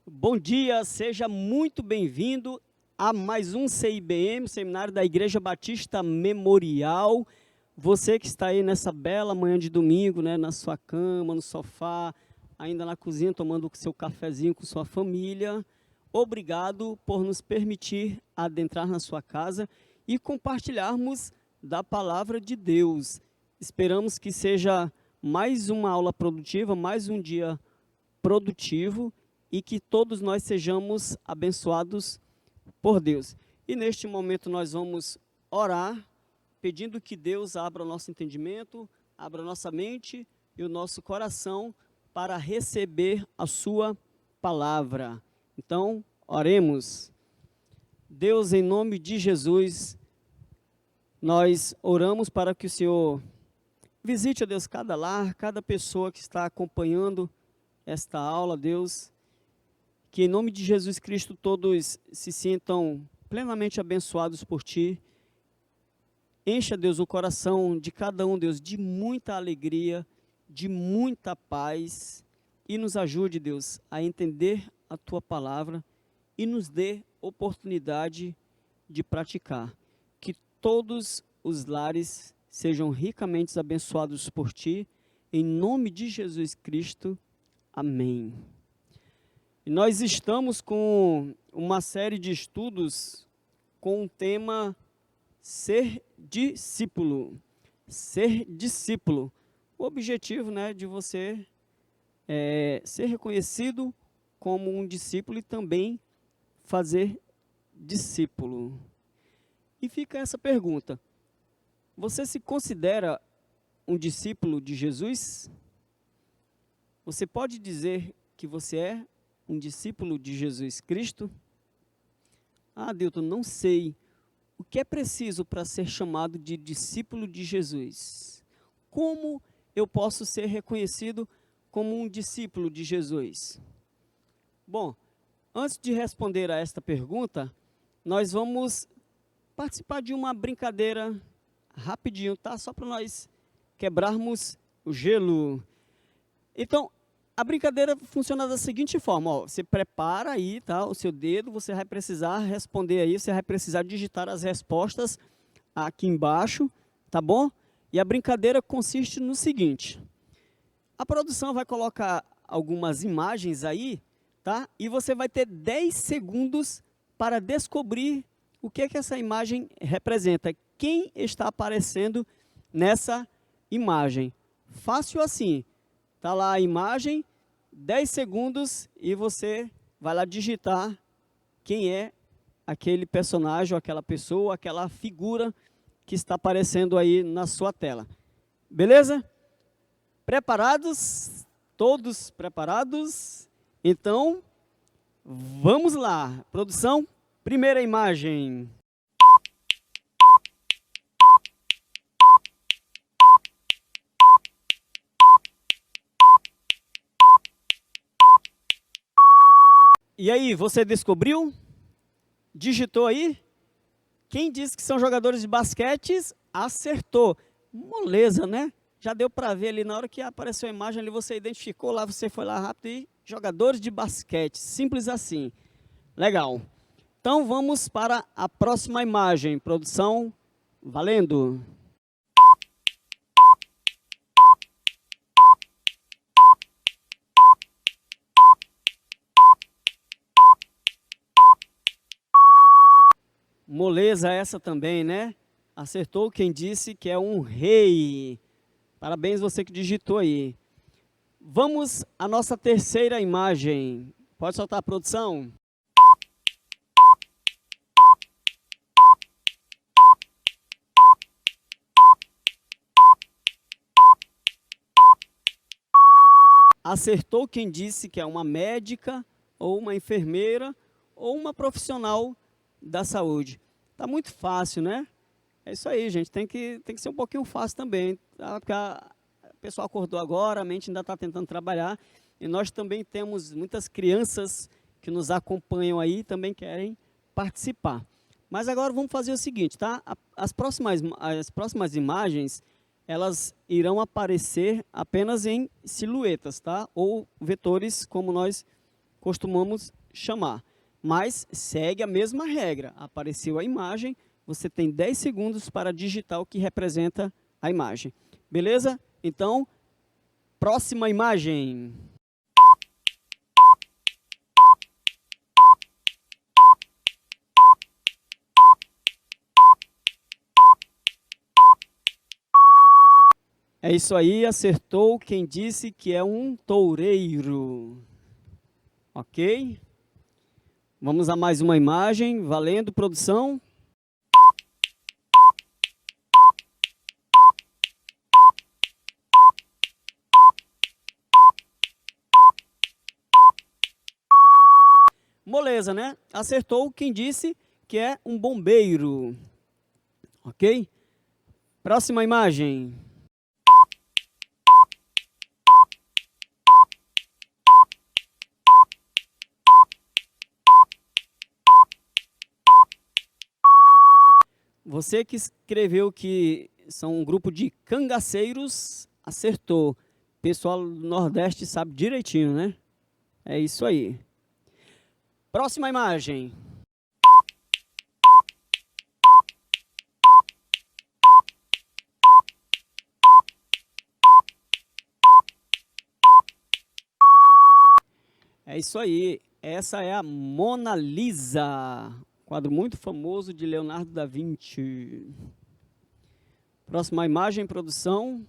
Bom dia, seja muito bem-vindo a mais um CIBM, Seminário da Igreja Batista Memorial. Você que está aí nessa bela manhã de domingo, né, na sua cama, no sofá, ainda na cozinha, tomando o seu cafezinho com sua família, obrigado por nos permitir adentrar na sua casa e compartilharmos da palavra de Deus. Esperamos que seja mais uma aula produtiva, mais um dia produtivo, e que todos nós sejamos abençoados por Deus. E neste momento nós vamos orar, pedindo que Deus abra o nosso entendimento, abra a nossa mente e o nosso coração para receber a sua palavra. Então, oremos. Deus, em nome de Jesus, nós oramos para que o Senhor visite, ó Deus, cada lar, cada pessoa que está acompanhando esta aula, Deus, que em nome de Jesus Cristo todos se sintam plenamente abençoados por Ti. Encha, Deus, o coração de cada um, Deus, de muita alegria, de muita paz, e nos ajude, Deus, a entender a Tua palavra e nos dê oportunidade de praticar. Que todos os lares sejam ricamente abençoados por Ti, em nome de Jesus Cristo. Amém. E nós estamos com uma série de estudos com o tema Ser Discípulo. Ser discípulo. O objetivo, né, de você ser reconhecido como um discípulo e também fazer discípulo. E fica essa pergunta: você se considera um discípulo de Jesus? Você pode dizer que você é um discípulo de Jesus Cristo? Ah, Dilton, não sei. O que é preciso para ser chamado de discípulo de Jesus? Como eu posso ser reconhecido como um discípulo de Jesus? Bom, antes de responder a esta pergunta, nós vamos participar de uma brincadeira rapidinho, tá? Só para nós quebrarmos o gelo. Então, a brincadeira funciona da seguinte forma, ó, você prepara aí, tá, o seu dedo, você vai precisar responder aí, você vai precisar digitar as respostas aqui embaixo, tá bom? E a brincadeira consiste no seguinte: a produção vai colocar algumas imagens aí, tá? E você vai ter 10 segundos para descobrir o que é que essa imagem representa, quem está aparecendo nessa imagem. Fácil assim. Está lá a imagem, 10 segundos e você vai lá digitar quem é aquele personagem, ou aquela pessoa, aquela figura que está aparecendo aí na sua tela. Beleza? Preparados? Todos preparados? Então, vamos lá. Produção, primeira imagem. E aí, você descobriu? Digitou aí? Quem disse que são jogadores de basquete, acertou. Moleza, né? Já deu para ver ali, na hora que apareceu a imagem ali, você identificou lá, você foi lá rápido e jogadores de basquete. Simples assim. Legal. Então, vamos para a próxima imagem. Produção, valendo. Moleza essa também, né? Acertou quem disse que é um rei. Parabéns você que digitou aí. Vamos à nossa terceira imagem. Pode soltar a produção? Acertou quem disse que é uma médica, ou uma enfermeira, ou uma profissional da saúde. Tá muito fácil, né? É isso aí, gente. Tem que ser um pouquinho fácil também, tá? Porque o pessoal acordou agora, a mente ainda está tentando trabalhar. E nós também temos muitas crianças que nos acompanham aí e também querem participar. Mas agora vamos fazer o seguinte, tá? As próximas imagens, elas irão aparecer apenas em silhuetas, tá? Ou vetores, como nós costumamos chamar. Mas segue a mesma regra. Apareceu a imagem, você tem 10 segundos para digitar o que representa a imagem. Beleza? Então, próxima imagem. É isso aí, acertou quem disse que é um toureiro. Ok? Vamos a mais uma imagem, valendo, produção. Moleza, né? Acertou quem disse que é um bombeiro. Ok? Próxima imagem. Você que escreveu que são um grupo de cangaceiros, acertou. Pessoal do Nordeste sabe direitinho, né? É isso aí. Próxima imagem. É isso aí. Essa é a Mona Lisa. Quadro muito famoso de Leonardo da Vinci. Próxima imagem, produção.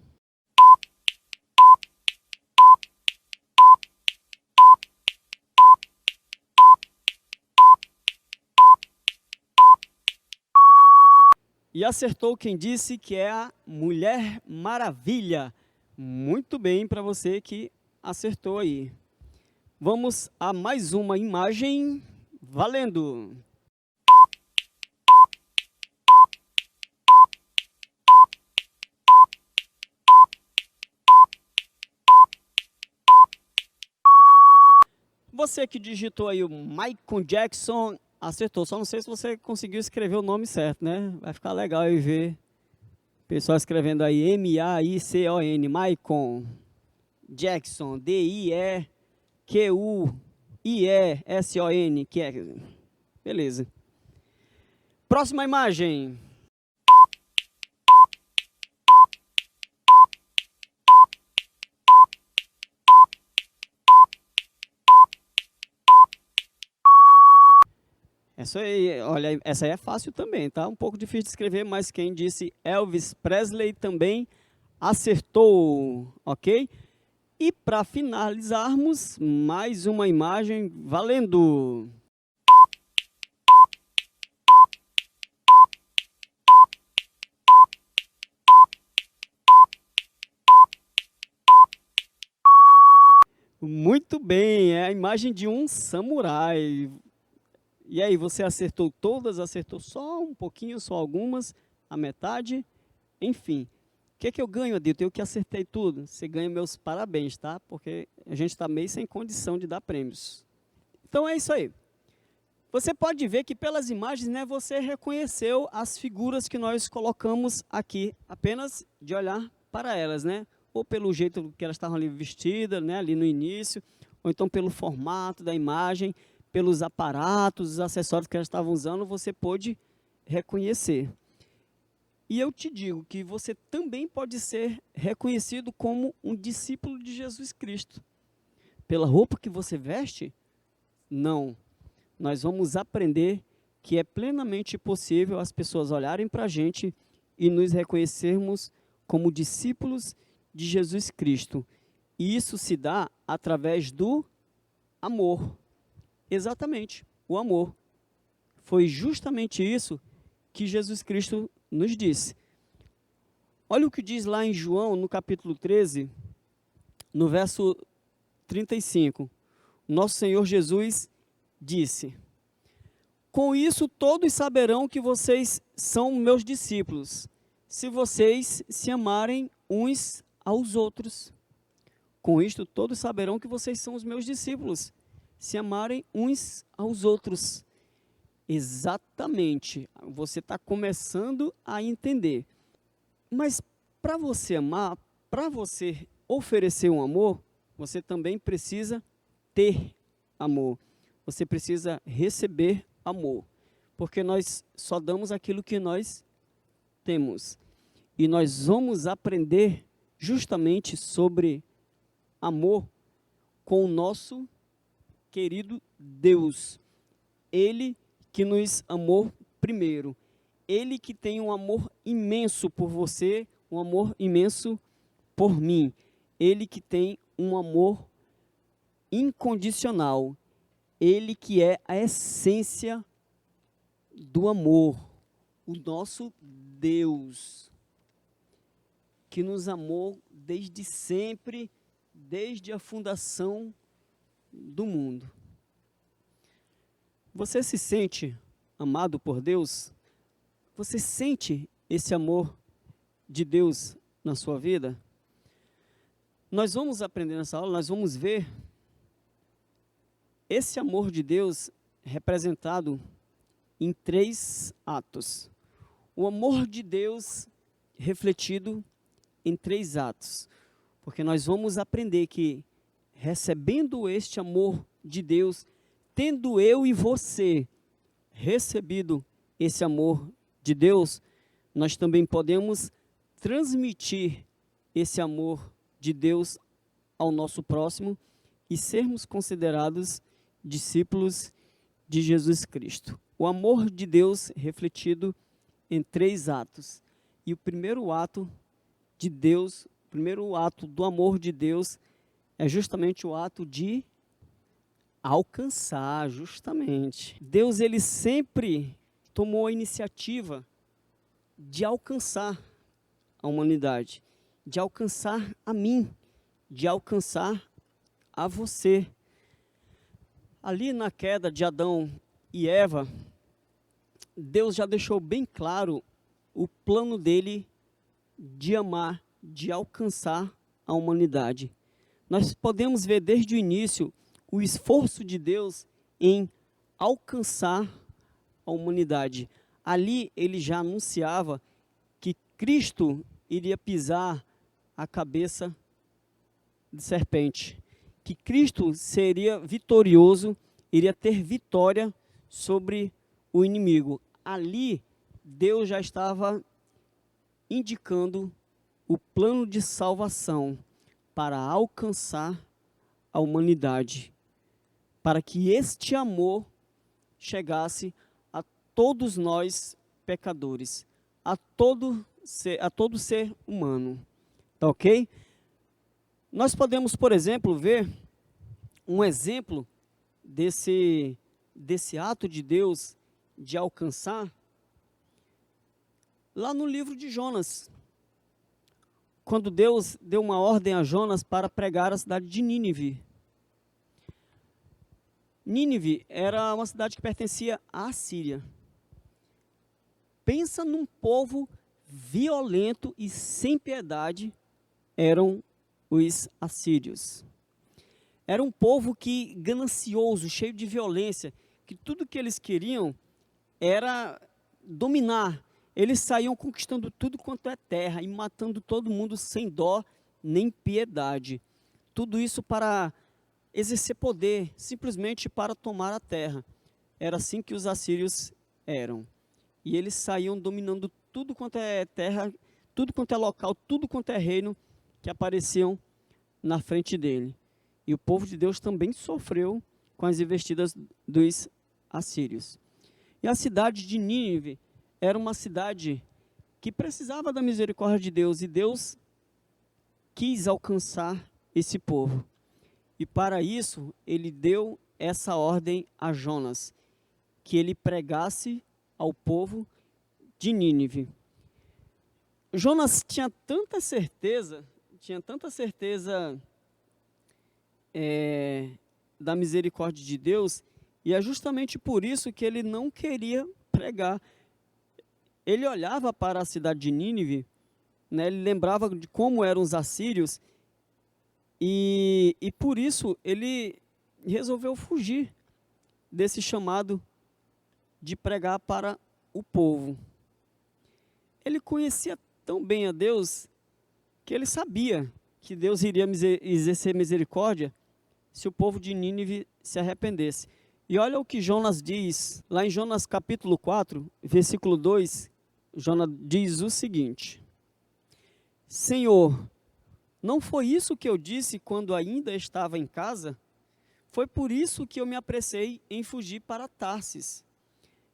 E acertou quem disse que é a Mulher Maravilha. Muito bem para você que acertou aí. Vamos a mais uma imagem. Valendo! Você que digitou aí o Michael Jackson, acertou. Só não sei se você conseguiu escrever o nome certo, né? Vai ficar legal aí ver o pessoal escrevendo aí M-A-I-C-O-N, Michael Jackson, D-I-E-Q-U-I-E-S-O-N, que é... Beleza. Próxima imagem. Essa aí, olha, essa aí é fácil também, tá? Um pouco difícil de escrever, mas quem disse Elvis Presley também acertou, ok? E para finalizarmos, mais uma imagem valendo! Muito bem, é a imagem de um samurai. E aí, você acertou todas? Acertou só um pouquinho, só algumas? A metade? Enfim. O que é que eu ganho, Adilton? Eu que acertei tudo. Você ganha meus parabéns, tá? Porque a gente está meio sem condição de dar prêmios. Então é isso aí. Você pode ver que pelas imagens, né, você reconheceu as figuras que nós colocamos aqui, apenas de olhar para elas, né? Ou pelo jeito que elas estavam ali vestidas, né, ali no início, ou então pelo formato da imagem, pelos aparatos, os acessórios que elas estavam usando, você pôde reconhecer. E eu te digo que você também pode ser reconhecido como um discípulo de Jesus Cristo. Pela roupa que você veste? Não. Nós vamos aprender que é plenamente possível as pessoas olharem para a gente e nos reconhecermos como discípulos de Jesus Cristo. E isso se dá através do amor. Exatamente, o amor. Foi justamente isso que Jesus Cristo nos disse. Olha o que diz lá em João, no capítulo 13, no verso 35. Nosso Senhor Jesus disse: com isso todos saberão que vocês são meus discípulos, se vocês se amarem uns aos outros. Com isto todos saberão que vocês são os meus discípulos, se amarem uns aos outros. Exatamente, você está começando a entender. Mas para você amar, para você oferecer um amor, você também precisa ter amor. Você precisa receber amor, porque nós só damos aquilo que nós temos. E nós vamos aprender justamente sobre amor com o nosso querido Deus. Ele que nos amou primeiro. Ele que tem um amor imenso por você, um amor imenso por mim. Ele que tem um amor incondicional. Ele que é a essência do amor. O nosso Deus, que nos amou desde sempre, desde a fundação do mundo. Você se sente amado por Deus? Você sente esse amor de Deus na sua vida? Nós vamos aprender nessa aula, nós vamos ver esse amor de Deus representado em 3 atos. O amor de Deus refletido em 3 atos. Porque nós vamos aprender que, recebendo este amor de Deus, tendo eu e você recebido esse amor de Deus, nós também podemos transmitir esse amor de Deus ao nosso próximo e sermos considerados discípulos de Jesus Cristo. O amor de Deus refletido em 3 atos. E o primeiro ato de Deus, o primeiro ato do amor de Deus é justamente o ato de alcançar, justamente. Deus, ele sempre tomou a iniciativa de alcançar a humanidade, de alcançar a mim, de alcançar a você. Ali na queda de Adão e Eva, Deus já deixou bem claro o plano dele de amar, de alcançar a humanidade. Nós podemos ver desde o início o esforço de Deus em alcançar a humanidade. Ali ele já anunciava que Cristo iria pisar a cabeça de serpente, que Cristo seria vitorioso, iria ter vitória sobre o inimigo. Ali Deus já estava indicando o plano de salvação para alcançar a humanidade, para que este amor chegasse a todos nós pecadores, a todo ser humano. Tá ok? Nós podemos, por exemplo, ver um exemplo desse ato de Deus de alcançar lá no livro de Jonas, quando Deus deu uma ordem a Jonas para pregar a cidade de Nínive. Nínive era uma cidade que pertencia à Síria. Pensa num povo violento e sem piedade, eram os assírios. Era um povo que ganancioso, cheio de violência, que tudo que eles queriam era dominar. Eles saíam conquistando tudo quanto é terra e matando todo mundo sem dó nem piedade. Tudo isso para exercer poder, simplesmente para tomar a terra. Era assim que os assírios eram. E eles saíam dominando tudo quanto é terra, tudo quanto é local, tudo quanto é reino que apareciam na frente dele. E o povo de Deus também sofreu com as investidas dos assírios. E a cidade de Nínive era uma cidade que precisava da misericórdia de Deus, e Deus quis alcançar esse povo. E para isso, ele deu essa ordem a Jonas, que ele pregasse ao povo de Nínive. Jonas tinha tanta certeza da misericórdia de Deus, e é justamente por isso que ele não queria pregar. Ele olhava para a cidade de Nínive, né, ele lembrava de como eram os assírios, e por isso ele resolveu fugir desse chamado de pregar para o povo. Ele conhecia tão bem a Deus que ele sabia que Deus iria exercer misericórdia se o povo de Nínive se arrependesse. E olha o que Jonas diz, lá em Jonas capítulo 4, versículo 2, Jonas diz o seguinte: Senhor, não foi isso que eu disse quando ainda estava em casa? Foi por isso que eu me apressei em fugir para Tarsis.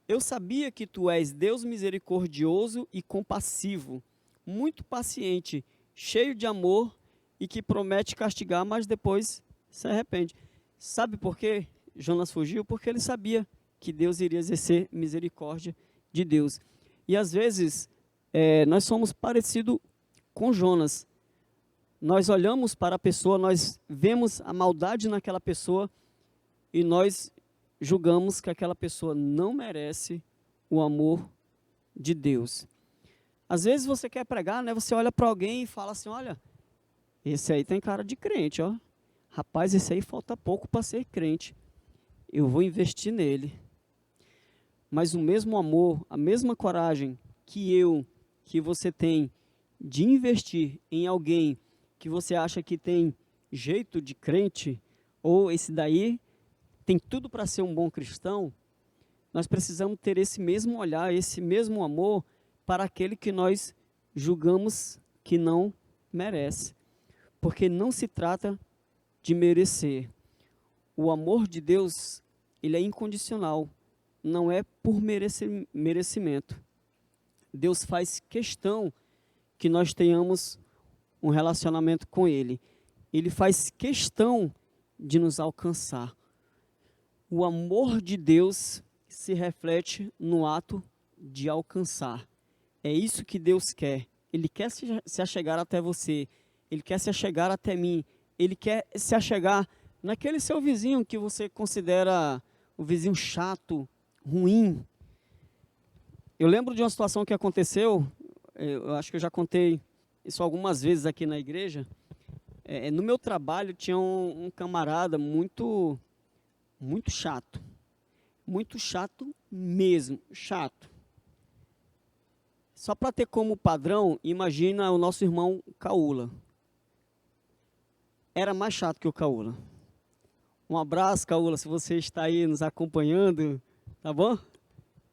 Eu sabia que tu és Deus misericordioso e compassivo, muito paciente, cheio de amor e que promete castigar, mas depois se arrepende. Sabe por quê Jonas fugiu? Porque ele sabia que Deus iria exercer misericórdia de Deus. E às vezes nós somos parecidos com Jonas. Nós olhamos para a pessoa, nós vemos a maldade naquela pessoa e nós julgamos que aquela pessoa não merece o amor de Deus. Às vezes você quer pregar, né? Você olha para alguém e fala assim: olha, esse aí tem cara de crente, ó. Rapaz, esse aí falta pouco para ser crente. Eu vou investir nele. Mas o mesmo amor, a mesma coragem que você tem de investir em alguém que você acha que tem jeito de crente, ou esse daí tem tudo para ser um bom cristão, nós precisamos ter esse mesmo olhar, esse mesmo amor para aquele que nós julgamos que não merece. Porque não se trata de merecer. O amor de Deus, ele é incondicional, não é por merecimento. Deus faz questão que nós tenhamos um relacionamento com Ele. Ele faz questão de nos alcançar. O amor de Deus se reflete no ato de alcançar. É isso que Deus quer. Ele quer se achegar até você. Ele quer se achegar até mim. Ele quer se achegar naquele seu vizinho que você considera um vizinho chato, ruim. Eu lembro de uma situação que aconteceu, eu acho que eu já contei isso algumas vezes aqui na igreja. No meu trabalho tinha um camarada muito chato. Muito chato mesmo, chato. Só para ter como padrão, imagina o nosso irmão Caula. Era mais chato que o Caula. Um abraço, Caula, se você está aí nos acompanhando, tá bom?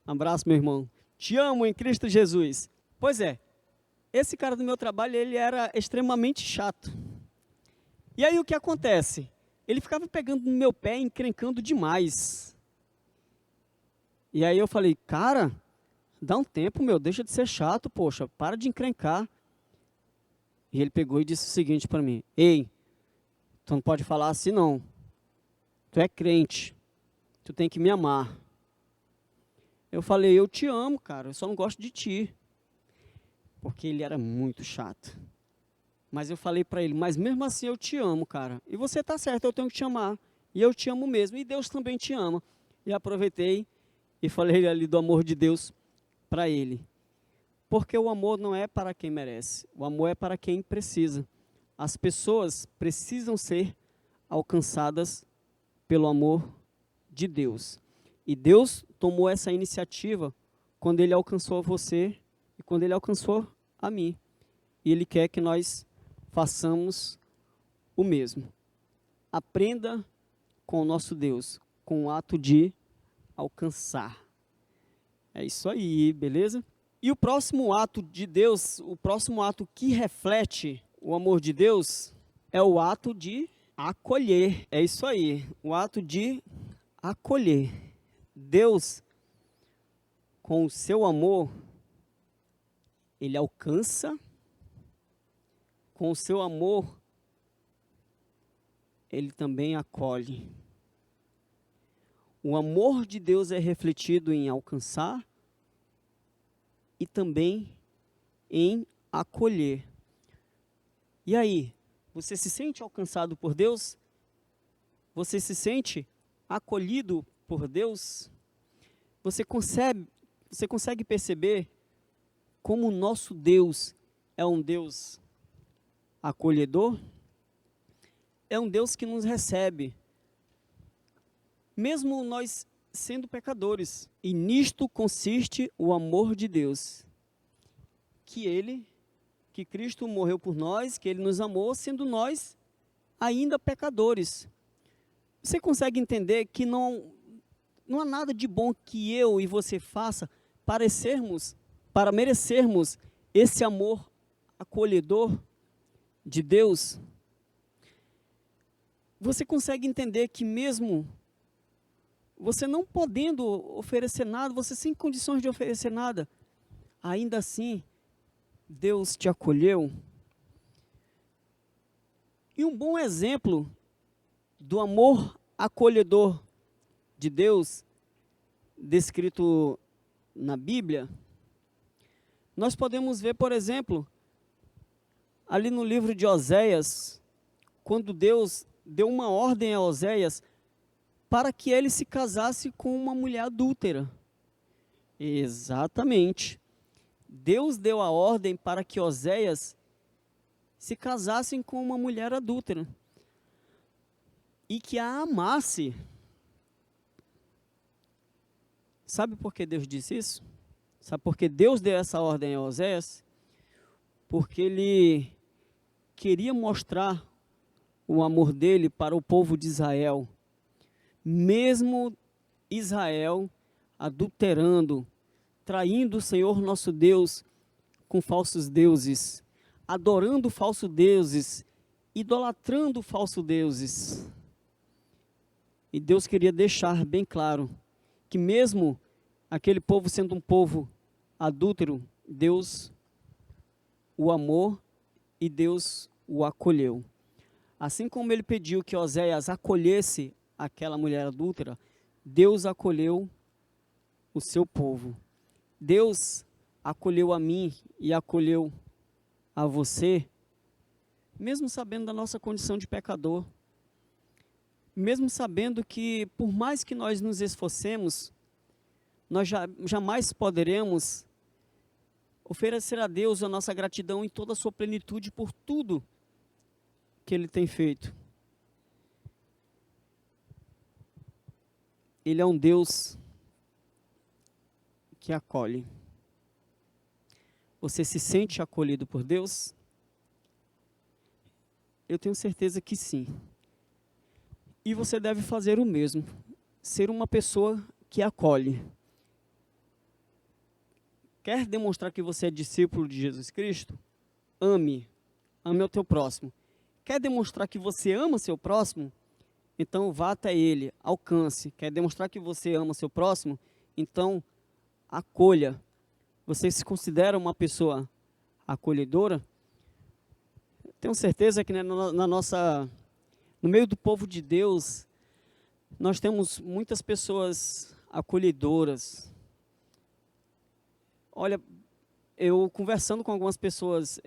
Um abraço, meu irmão. Te amo em Cristo Jesus. Pois é, esse cara do meu trabalho, ele era extremamente chato. E aí o que acontece? Ele ficava pegando no meu pé, encrencando demais. E aí eu falei: cara, dá um tempo, meu, deixa de ser chato, poxa, para de encrencar. E ele pegou e disse o seguinte para mim: ei, tu não pode falar assim não. Tu é crente, tu tem que me amar. Eu falei: eu te amo, cara, eu só não gosto de ti. Porque ele era muito chato. Mas eu falei para ele: mas mesmo assim eu te amo, cara. E você tá certo, eu tenho que te amar. E eu te amo mesmo, e Deus também te ama. E aproveitei e falei ali do amor de Deus para ele. Porque o amor não é para quem merece, o amor é para quem precisa. As pessoas precisam ser alcançadas pelo amor de Deus. E Deus tomou essa iniciativa quando Ele alcançou você e quando Ele alcançou a mim. E Ele quer que nós façamos o mesmo. Aprenda com o nosso Deus, com o ato de alcançar. É isso aí, beleza? E o próximo ato de Deus, o próximo ato que reflete o amor de Deus, é o ato de acolher. É isso aí, o ato de acolher. Deus, com o seu amor, Ele alcança. Com o seu amor, Ele também acolhe. O amor de Deus é refletido em alcançar e também em acolher. E aí, você se sente alcançado por Deus? Você se sente acolhido por Deus? Você consegue perceber como o nosso Deus é um Deus acolhedor? É um Deus que nos recebe, mesmo nós sendo pecadores. E nisto consiste o amor de Deus, que Cristo morreu por nós, que Ele nos amou, sendo nós ainda pecadores. Você consegue entender que não há nada de bom que eu e você faça para merecermos esse amor acolhedor de Deus? Você consegue entender que mesmo você não podendo oferecer nada, você sem condições de oferecer nada, ainda assim, Deus te acolheu? E um bom exemplo do amor acolhedor de Deus, descrito na Bíblia, nós podemos ver, por exemplo, ali no livro de Oséias, quando Deus deu uma ordem a Oséias para que ele se casasse com uma mulher adúltera. Exatamente. Deus deu a ordem para que Oséias se casasse com uma mulher adúltera e que a amasse. Sabe por que Deus disse isso? Sabe por que Deus deu essa ordem a Oséias? Porque ele queria mostrar o amor dele para o povo de Israel. Mesmo Israel adulterando, traindo o Senhor nosso Deus com falsos deuses, adorando falsos deuses, idolatrando falsos deuses. E Deus queria deixar bem claro que mesmo aquele povo sendo um povo adúltero, Deus o amou e Deus o acolheu. Assim como ele pediu que Oséias acolhesse aquela mulher adúltera, Deus acolheu o seu povo. Deus acolheu a mim e acolheu a você, mesmo sabendo da nossa condição de pecador, mesmo sabendo que por mais que nós nos esforcemos, nós jamais poderemos oferecer a Deus a nossa gratidão em toda a sua plenitude por tudo que Ele tem feito. Ele é um Deus que acolhe. Você se sente acolhido por Deus? Eu tenho certeza que sim. E você deve fazer o mesmo. Ser uma pessoa que acolhe. Quer demonstrar que você é discípulo de Jesus Cristo? Ame. Ame o teu próximo. Quer demonstrar que você ama seu próximo? Então vá até ele, alcance. Quer demonstrar que você ama seu próximo? Então acolha. Você se considera uma pessoa acolhedora? Tenho certeza que no meio do povo de Deus, nós temos muitas pessoas acolhedoras. Olha, eu conversando com algumas pessoas,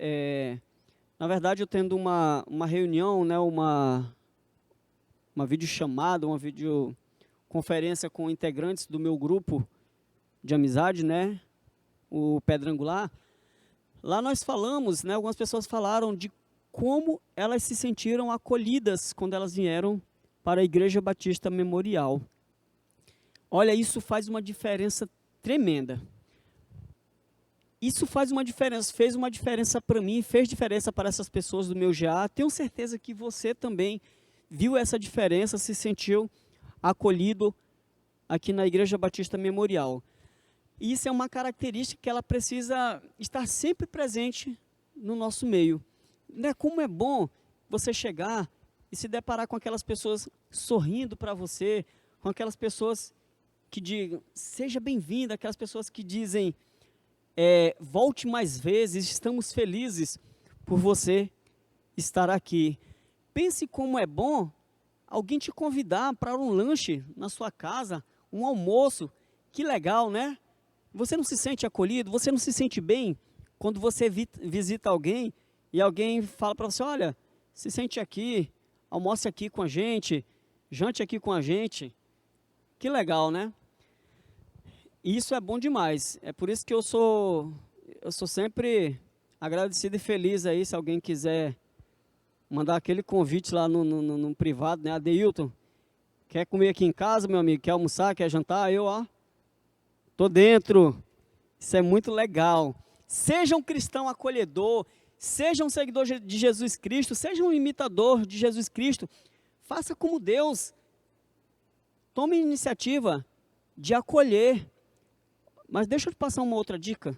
na verdade eu tendo uma reunião, né, uma videochamada, uma videoconferência com integrantes do meu grupo de amizade, né, o Pedra Angular. Lá nós falamos, né, algumas pessoas falaram de como elas se sentiram acolhidas quando elas vieram para a Igreja Batista Memorial. Olha, isso faz uma diferença tremenda. Isso fez uma diferença para mim, fez diferença para essas pessoas do meu GA. Tenho certeza que você também viu essa diferença, se sentiu acolhido aqui na Igreja Batista Memorial. E isso é uma característica que ela precisa estar sempre presente no nosso meio. Né? Como é bom você chegar e se deparar com aquelas pessoas sorrindo para você, com aquelas pessoas que digam, seja bem-vinda, aquelas pessoas que dizem, volte mais vezes, estamos felizes por você estar aqui. Pense como é bom alguém te convidar para um lanche na sua casa, um almoço. Que legal, né? Você não se sente acolhido? Você não se sente bem quando você visita alguém e alguém fala para você, olha, se sente aqui, almoce aqui com a gente, jante aqui com a gente. Que legal, né? E isso é bom demais. É por isso que eu sou sempre agradecido e feliz aí, se alguém quiser mandar aquele convite lá no privado, né? Adeilton, quer comer aqui em casa, meu amigo? Quer almoçar, quer jantar? Eu, tô dentro. Isso é muito legal. Seja um cristão acolhedor, seja um seguidor de Jesus Cristo, seja um imitador de Jesus Cristo. Faça como Deus. Tome a iniciativa de acolher. Mas deixa eu te passar uma outra dica.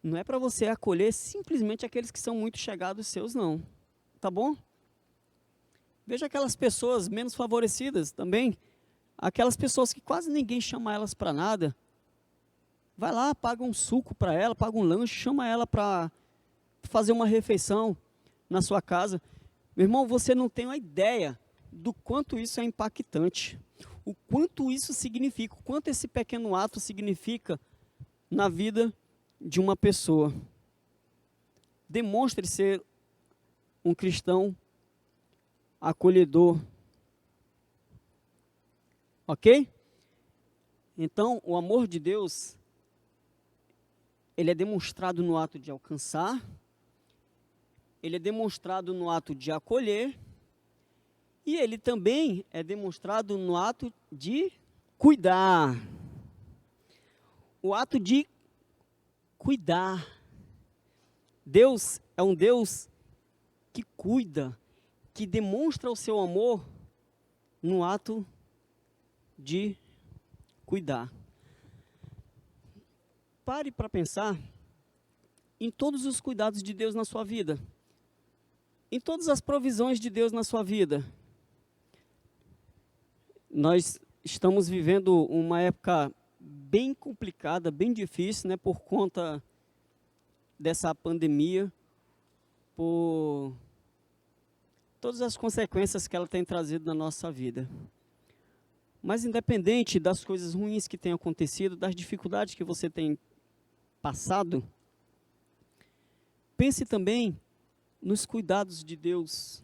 Não é para você acolher simplesmente aqueles que são muito chegados seus, não. Tá bom? Veja aquelas pessoas menos favorecidas também. Aquelas pessoas que quase ninguém chama elas para nada. Vai lá, paga um suco para ela, paga um lanche, chama ela para fazer uma refeição na sua casa. Meu irmão, você não tem uma ideia do quanto isso é impactante. O quanto isso significa, o quanto esse pequeno ato significa na vida de uma pessoa. Demonstre ser um cristão acolhedor. Ok? Então, o amor de Deus, ele é demonstrado no ato de alcançar, ele é demonstrado no ato de acolher, e ele também é demonstrado no ato de cuidar. O ato de cuidar. Deus é um Deus que cuida, que demonstra o seu amor no ato de cuidar. Pare para pensar em todos os cuidados de Deus na sua vida, em todas as provisões de Deus na sua vida. Nós estamos vivendo uma época bem complicada, bem difícil, né, por conta dessa pandemia, por todas as consequências que ela tem trazido na nossa vida. Mas independente das coisas ruins que têm acontecido, das dificuldades que você tem passado, pense também nos cuidados de Deus.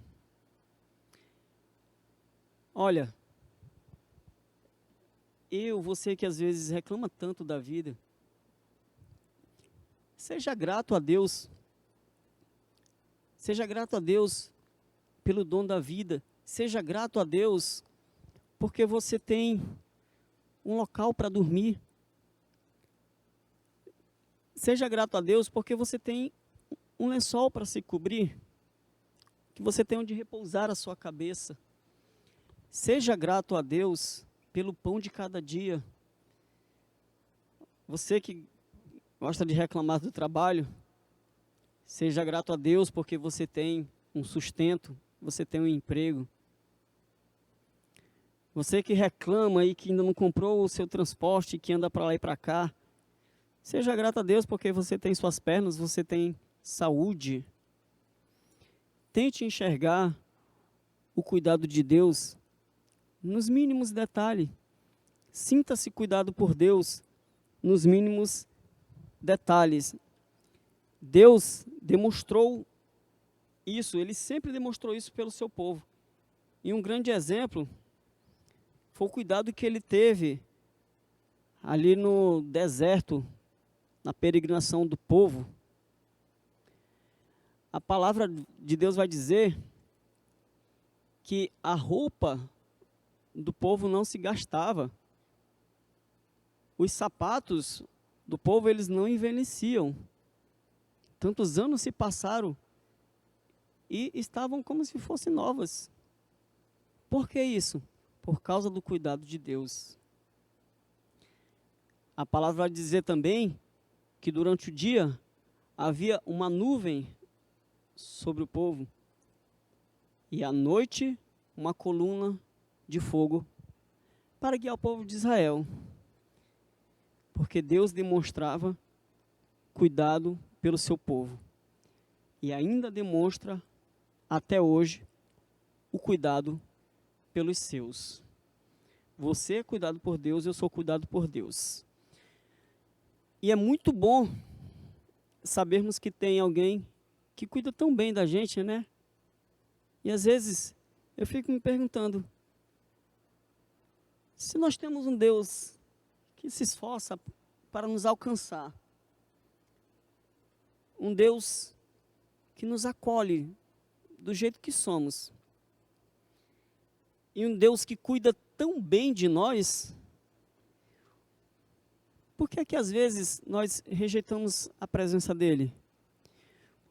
Olha, você que às vezes reclama tanto da vida, seja grato a Deus. Seja grato a Deus pelo dom da vida. Seja grato a Deus porque você tem um local para dormir. Seja grato a Deus porque você tem um lençol para se cobrir, que você tem onde repousar a sua cabeça. Seja grato a Deus pelo pão de cada dia. Você que gosta de reclamar do trabalho, seja grato a Deus porque você tem um sustento, você tem um emprego. Você que reclama e que ainda não comprou o seu transporte, que anda para lá e para cá, seja grato a Deus porque você tem suas pernas, você tem saúde. Tente enxergar o cuidado de Deus nos mínimos detalhes. Sinta-se cuidado por Deus nos mínimos detalhes. Deus demonstrou isso, Ele sempre demonstrou isso pelo seu povo. E um grande exemplo foi o cuidado que Ele teve ali no deserto, na peregrinação do povo. A palavra de Deus vai dizer que a roupa do povo não se gastava. Os sapatos do povo, eles não envelheciam. Tantos anos se passaram e estavam como se fossem novas. Por que isso? Por causa do cuidado de Deus. A palavra vai dizer também que durante o dia havia uma nuvem sobre o povo e à noite uma coluna de fogo para guiar o povo de Israel. Porque Deus demonstrava cuidado pelo seu povo. E ainda demonstra, até hoje, o cuidado pelos seus. Você é cuidado por Deus, eu sou cuidado por Deus. E é muito bom sabermos que tem alguém que cuida tão bem da gente, né? E às vezes eu fico me perguntando, se nós temos um Deus que se esforça para nos alcançar, um Deus que nos acolhe do jeito que somos, e um Deus que cuida tão bem de nós, por que às vezes nós rejeitamos a presença dEle?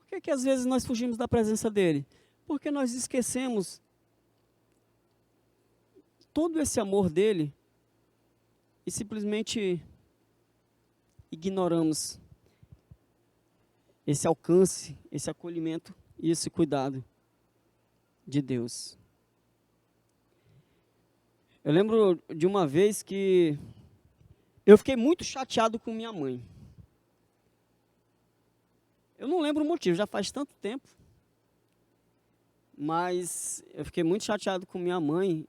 Por que às vezes nós fugimos da presença dEle? Porque nós esquecemos todo esse amor dele e simplesmente ignoramos esse alcance, esse acolhimento e esse cuidado de Deus. Eu lembro de uma vez que eu fiquei muito chateado com minha mãe. Eu não lembro o motivo, já faz tanto tempo. Mas eu fiquei muito chateado com minha mãe.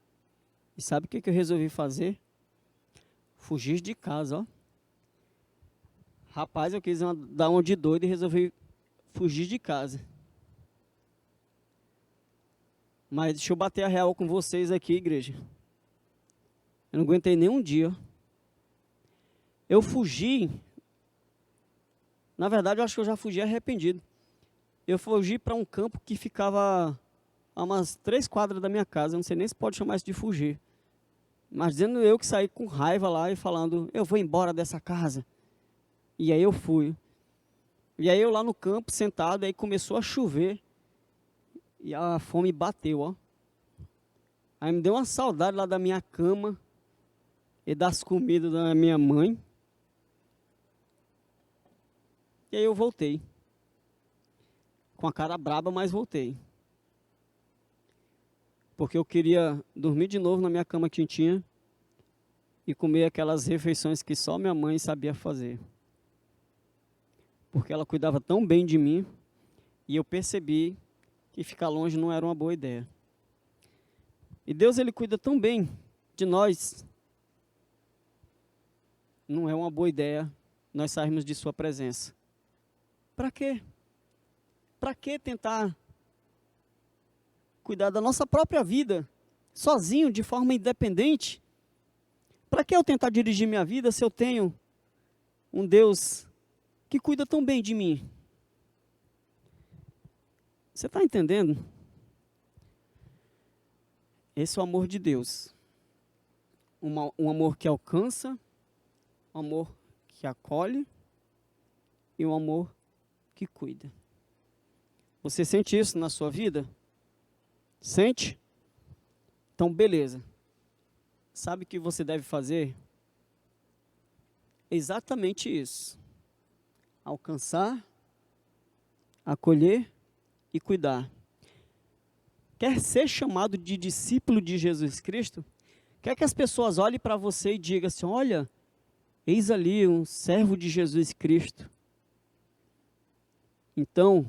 E sabe o que eu resolvi fazer? Fugir de casa, ó. Rapaz, eu quis dar uma de doido e resolvi fugir de casa. Mas deixa eu bater a real com vocês aqui, igreja. Eu não aguentei nem um dia. Eu fugi. Na verdade, eu acho que eu já fugi arrependido. Eu fugi para um campo que ficava a umas 3 quadras da minha casa. Eu não sei nem se pode chamar isso de fugir. Mas dizendo eu que saí com raiva lá e falando, eu vou embora dessa casa. E aí eu fui. E aí eu lá no campo, sentado, aí começou a chover. E a fome bateu, ó. Aí me deu uma saudade lá da minha cama e das comidas da minha mãe. E aí eu voltei. Com a cara braba, mas voltei. Porque eu queria dormir de novo na minha cama quentinha e comer aquelas refeições que só minha mãe sabia fazer. Porque ela cuidava tão bem de mim e eu percebi que ficar longe não era uma boa ideia. E Deus, Ele cuida tão bem de nós. Não é uma boa ideia nós sairmos de sua presença. Para quê? Para que tentar cuidar da nossa própria vida, sozinho, de forma independente? Para que eu tentar dirigir minha vida se eu tenho um Deus que cuida tão bem de mim? Você está entendendo? Esse é o amor de Deus. Um amor que alcança, um amor que acolhe e um amor que cuida. Você sente isso na sua vida? Sente? Então, beleza. Sabe o que você deve fazer? Exatamente isso. Alcançar, acolher e cuidar. Quer ser chamado de discípulo de Jesus Cristo? Quer que as pessoas olhem para você e digam assim, olha, eis ali um servo de Jesus Cristo. Então,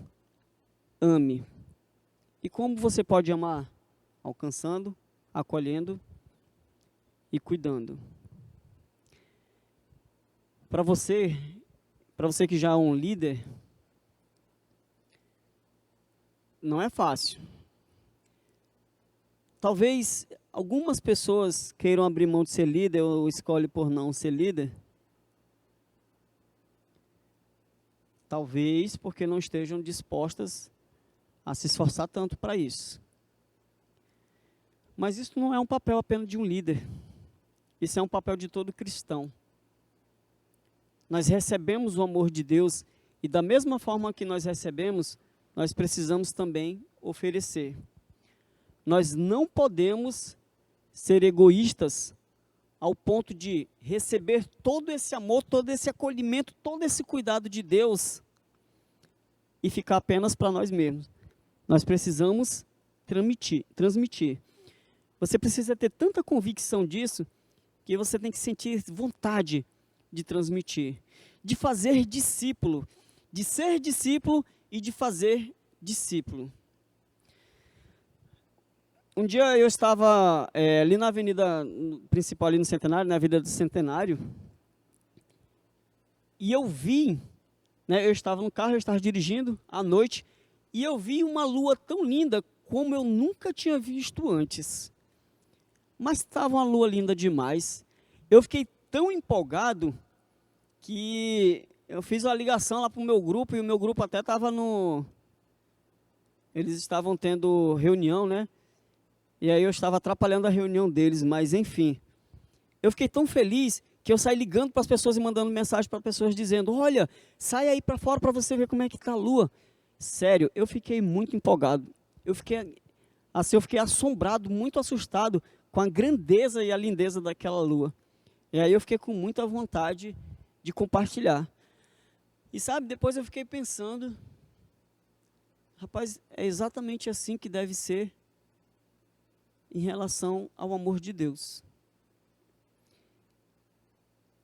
ame. E como você pode amar? Alcançando, acolhendo e cuidando. Para você que já é um líder, não é fácil. Talvez algumas pessoas queiram abrir mão de ser líder ou escolhem por não ser líder. Talvez porque não estejam dispostas a se esforçar tanto para isso. Mas isso não é um papel apenas de um líder. Isso é um papel de todo cristão. Nós recebemos o amor de Deus e da mesma forma que nós recebemos, nós precisamos também oferecer. Nós não podemos ser egoístas ao ponto de receber todo esse amor, todo esse acolhimento, todo esse cuidado de Deus e ficar apenas para nós mesmos. Nós precisamos transmitir. Você precisa ter tanta convicção disso que você tem que sentir vontade de transmitir, de fazer discípulo, de ser discípulo e de fazer discípulo. Um dia eu estava ali na avenida principal, ali no Centenário, na Avenida do Centenário, e eu vi, eu estava no carro, eu estava dirigindo à noite, e eu vi uma lua tão linda como eu nunca tinha visto antes. Mas estava uma lua linda demais. Eu fiquei tão empolgado que eu fiz uma ligação lá para o meu grupo, e o meu grupo até estava eles estavam tendo reunião, né? E aí eu estava atrapalhando a reunião deles, mas enfim. Eu fiquei tão feliz que eu saí ligando para as pessoas e mandando mensagem para pessoas dizendo, olha, sai aí para fora para você ver como é que está a lua. Sério, eu fiquei muito empolgado. Eu fiquei assombrado, muito assustado com a grandeza e a lindeza daquela lua. E aí eu fiquei com muita vontade de compartilhar. E sabe, depois eu fiquei pensando, rapaz, é exatamente assim que deve ser em relação ao amor de Deus.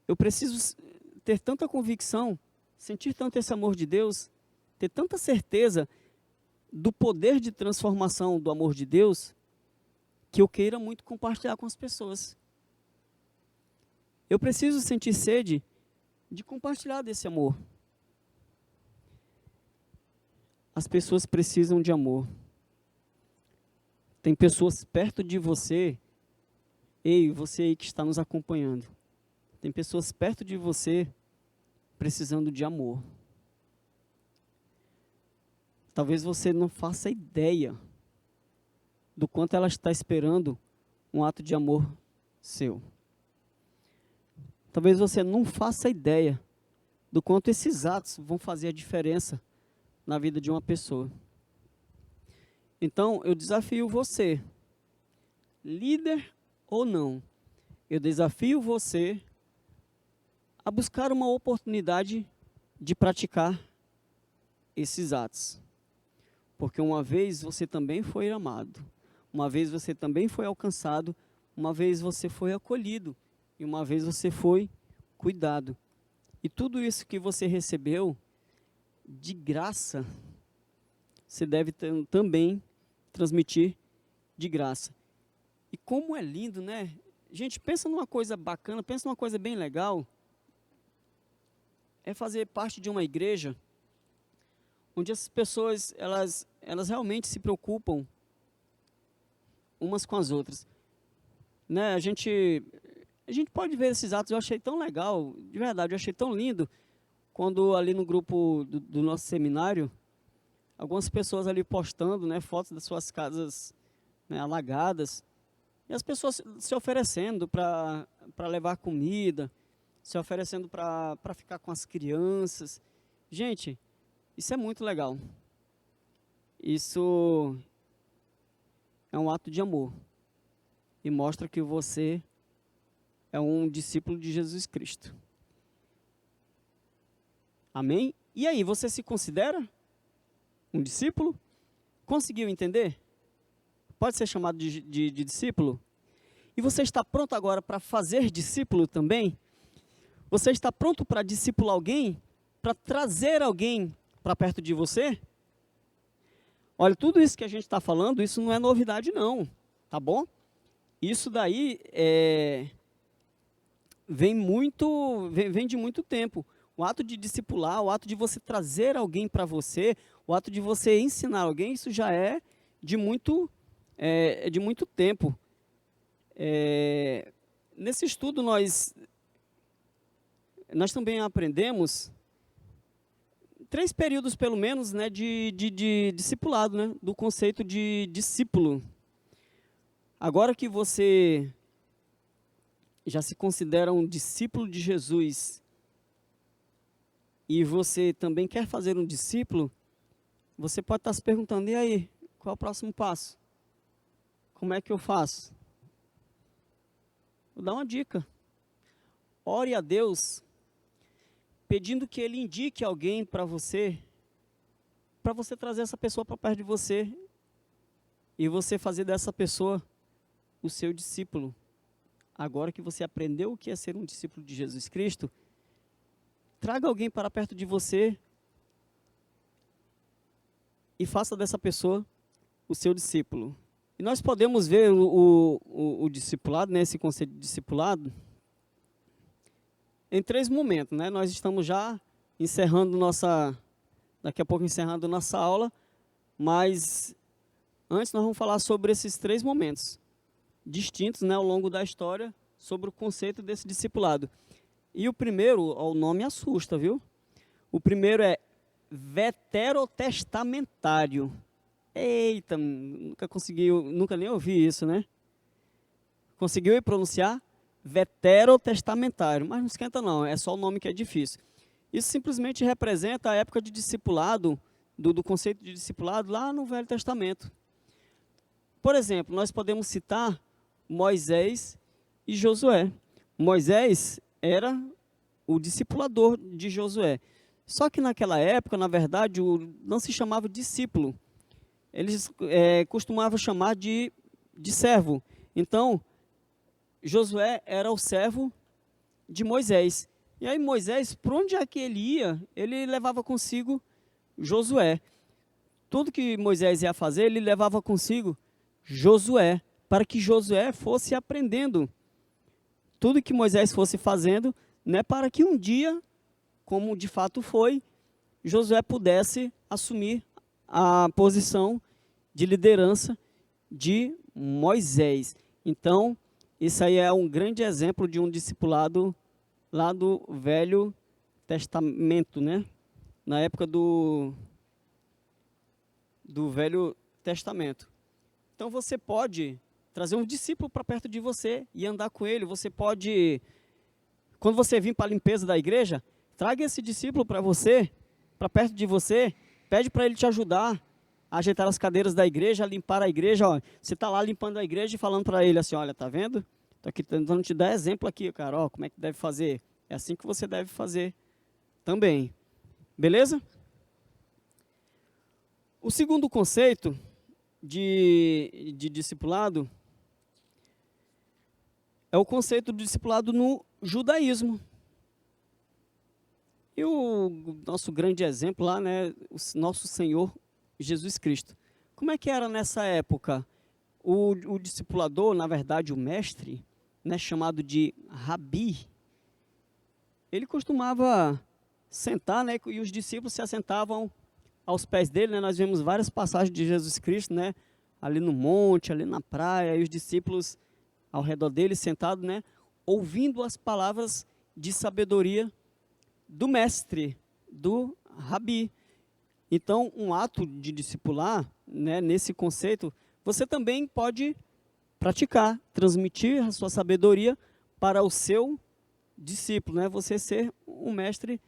Eu preciso ter tanta convicção, sentir tanto esse amor de Deus, ter tanta certeza do poder de transformação do amor de Deus, que eu queira muito compartilhar com as pessoas. Eu preciso sentir sede de compartilhar desse amor. As pessoas precisam de amor. Tem pessoas perto de você, ei, você aí que está nos acompanhando. Tem pessoas perto de você precisando de amor. Talvez você não faça ideia do quanto ela está esperando um ato de amor seu. Talvez você não faça ideia do quanto esses atos vão fazer a diferença na vida de uma pessoa. Então, eu desafio você, líder ou não, eu desafio você a buscar uma oportunidade de praticar esses atos. Porque uma vez você também foi amado, uma vez você também foi alcançado, uma vez você foi acolhido e uma vez você foi cuidado. E tudo isso que você recebeu de graça, você deve também transmitir de graça. E como é lindo, né? Gente, pensa numa coisa bacana, pensa numa coisa bem legal. É fazer parte de uma igreja onde as pessoas, elas realmente se preocupam umas com as outras. Né? A gente pode ver esses atos, eu achei tão legal, de verdade, eu achei tão lindo, quando ali no grupo do nosso seminário, algumas pessoas ali postando, né, fotos das suas casas, né, alagadas, e as pessoas se oferecendo para levar comida, se oferecendo para ficar com as crianças. Gente, isso é muito legal. Isso é um ato de amor. E mostra que você é um discípulo de Jesus Cristo. Amém? E aí, você se considera um discípulo? Conseguiu entender? Pode ser chamado de discípulo? E você está pronto agora para fazer discípulo também? Você está pronto para discipular alguém? Para trazer alguém para perto de você? Olha, tudo isso que a gente está falando, isso não é novidade não, tá bom? Isso daí vem de muito tempo. O ato de discipular, o ato de você trazer alguém para você, o ato de você ensinar alguém, isso já é de muito tempo. Nesse estudo nós também aprendemos 3 períodos, pelo menos, né, de discipulado, né, do conceito de discípulo. Agora que você já se considera um discípulo de Jesus e você também quer fazer um discípulo, você pode estar se perguntando, e aí, qual é o próximo passo? Como é que eu faço? Vou dar uma dica. Ore a Deus, pedindo que Ele indique alguém para você trazer essa pessoa para perto de você e você fazer dessa pessoa o seu discípulo. Agora que você aprendeu o que é ser um discípulo de Jesus Cristo, traga alguém para perto de você e faça dessa pessoa o seu discípulo. E nós podemos ver o discipulado, né, esse conceito de discipulado, em 3 momentos, né? Nós estamos já encerrando daqui a pouco encerrando nossa aula, mas antes nós vamos falar sobre esses 3 momentos distintos, né, ao longo da história, sobre o conceito desse discipulado. E o primeiro, o nome assusta, viu? O primeiro é veterotestamentário. Eita, nunca nem ouvi isso, né? Conseguiu pronunciar? Veterotestamentário, mas não esquenta não, é só o nome que é difícil. Isso simplesmente representa a época de discipulado, do conceito de discipulado lá no Velho Testamento. Por exemplo, nós podemos citar Moisés e Josué. Moisés era o discipulador de Josué. Só que naquela época, na verdade, não se chamava discípulo. Eles costumavam chamar de servo. Então, Josué era o servo de Moisés. E aí Moisés, por onde é que ele ia, ele levava consigo Josué. Tudo que Moisés ia fazer, ele levava consigo Josué, para que Josué fosse aprendendo. Tudo que Moisés fosse fazendo, né, para que um dia, como de fato foi, Josué pudesse assumir a posição de liderança de Moisés. Então, isso aí é um grande exemplo de um discipulado lá do Velho Testamento, né? Na época do Velho Testamento. Então, você pode trazer um discípulo para perto de você e andar com ele. Você pode, quando você vir para a limpeza da igreja, traga esse discípulo para você, para perto de você, pede para ele te ajudar a ajeitar as cadeiras da igreja, a limpar a igreja. Ó, você está lá limpando a igreja e falando para ele assim, olha, tá vendo? Estou aqui tentando te dar exemplo aqui, cara, ó, como é que deve fazer. É assim que você deve fazer também. Beleza? O segundo conceito de discipulado é o conceito do discipulado no judaísmo. E o nosso grande exemplo lá, né, o nosso Senhor Jesus Cristo. Como é que era nessa época? O discipulador, na verdade o mestre, né, chamado de Rabi, ele costumava sentar, né, e os discípulos se assentavam aos pés dele, né? Nós vemos várias passagens de Jesus Cristo, né, ali no monte, ali na praia, e os discípulos ao redor dele sentados, né, ouvindo as palavras de sabedoria do mestre, do Rabi. Então, um ato de discipular, né, nesse conceito, você também pode praticar, transmitir a sua sabedoria para o seu discípulo, né? Você ser um mestre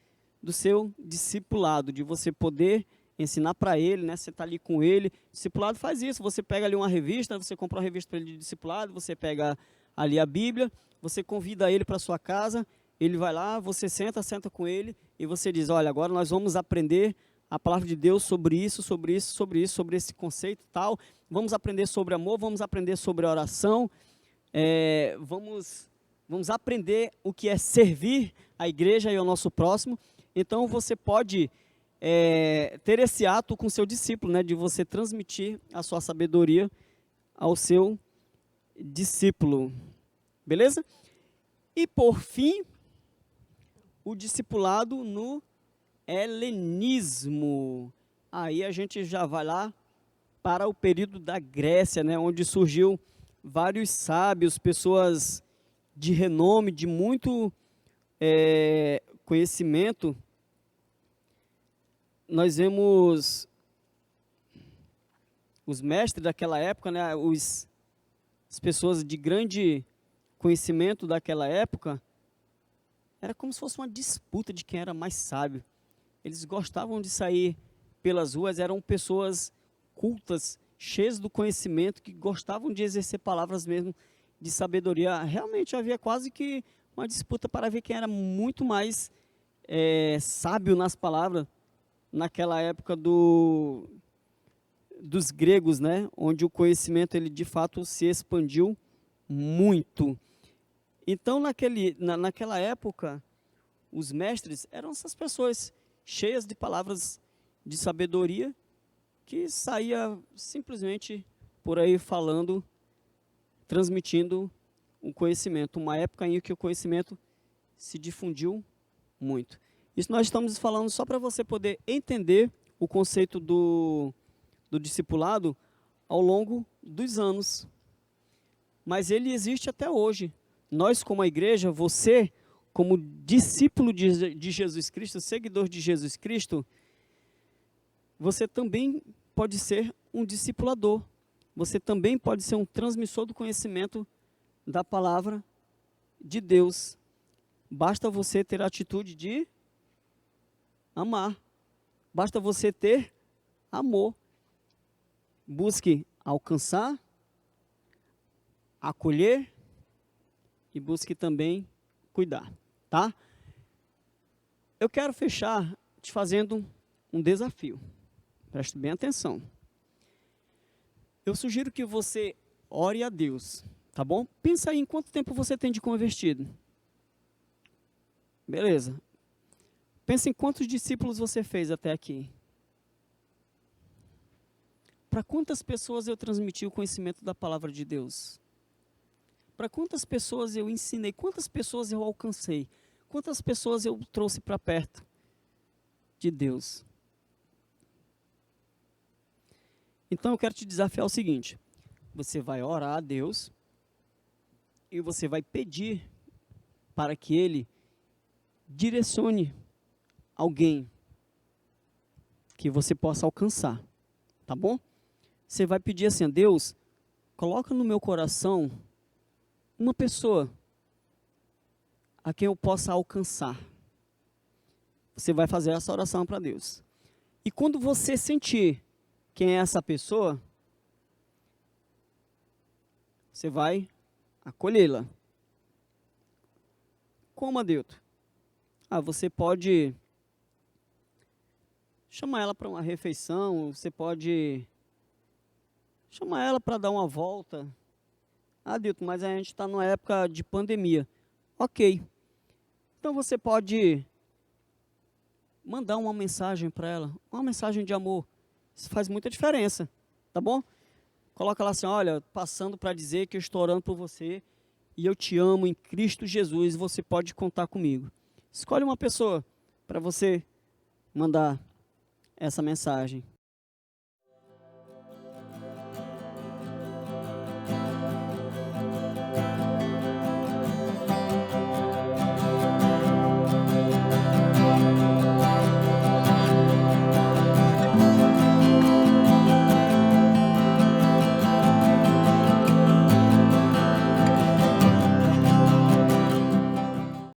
do seu discipulado, de você poder ensinar para ele, né? Você está ali com ele. Discipulado faz isso. Você pega ali uma revista, você compra uma revista para ele de discipulado, você pega ali a Bíblia, você convida ele para sua casa, ele vai lá, você senta com ele e você diz, olha, agora nós vamos aprender a palavra de Deus sobre isso, sobre isso, sobre isso, sobre esse conceito e tal. Vamos aprender sobre amor, vamos aprender sobre oração, vamos aprender o que é servir a igreja e ao nosso próximo. Então você pode ter esse ato com seu discípulo, né, de você transmitir a sua sabedoria ao seu discípulo. Beleza? E por fim, o discipulado no helenismo. Aí a gente já vai lá para o período da Grécia, né, onde surgiu vários sábios, pessoas de renome, de muito conhecimento. Nós vemos os mestres daquela época, né, as pessoas de grande conhecimento daquela época, era como se fosse uma disputa de quem era mais sábio. Eles gostavam de sair pelas ruas, eram pessoas cultas, cheias do conhecimento, que gostavam de exercer palavras mesmo de sabedoria. Realmente havia quase que uma disputa para ver quem era muito mais sábio nas palavras, naquela época dos gregos, né? Onde o conhecimento ele de fato se expandiu muito. Então naquela época os mestres eram essas pessoas cheias de palavras de sabedoria que saía simplesmente por aí falando, transmitindo um conhecimento, uma época em que o conhecimento se difundiu muito. Isso nós estamos falando só para você poder entender o conceito do discipulado ao longo dos anos. Mas ele existe até hoje. Nós, como a igreja, você, como discípulo de Jesus Cristo, seguidor de Jesus Cristo, você também pode ser um discipulador. Você também pode ser um transmissor do conhecimento da palavra de Deus. Basta você ter a atitude de amar. Basta você ter amor. Busque alcançar acolher e busque também cuidar, tá? Eu quero fechar te fazendo um desafio. Preste bem atenção. Eu sugiro que você ore a Deus, tá bom? Pensa aí em quanto tempo você tem de convertido. Beleza. Pensa em quantos discípulos você fez até aqui. Para quantas pessoas eu transmiti o conhecimento da palavra de Deus? Para quantas pessoas eu ensinei? Quantas pessoas eu alcancei? Quantas pessoas eu trouxe para perto de Deus? Então eu quero te desafiar o seguinte: você vai orar a Deus e você vai pedir para que Ele direcione alguém que você possa alcançar, tá bom? Você vai pedir assim a Deus: coloca no meu coração uma pessoa a quem eu possa alcançar. Você vai fazer essa oração para Deus. E quando você sentir quem é essa pessoa, você vai acolhê-la. Como, Adilto? Você pode chamar ela para uma refeição, você pode chamar ela para dar uma volta. Adilto, mas a gente está numa época de pandemia. Ok. Então você pode mandar uma mensagem para ela, uma mensagem de amor. Isso faz muita diferença, tá bom? Coloca lá assim: olha, passando para dizer que eu estou orando por você e eu te amo em Cristo Jesus, você pode contar comigo. Escolhe uma pessoa para você mandar essa mensagem.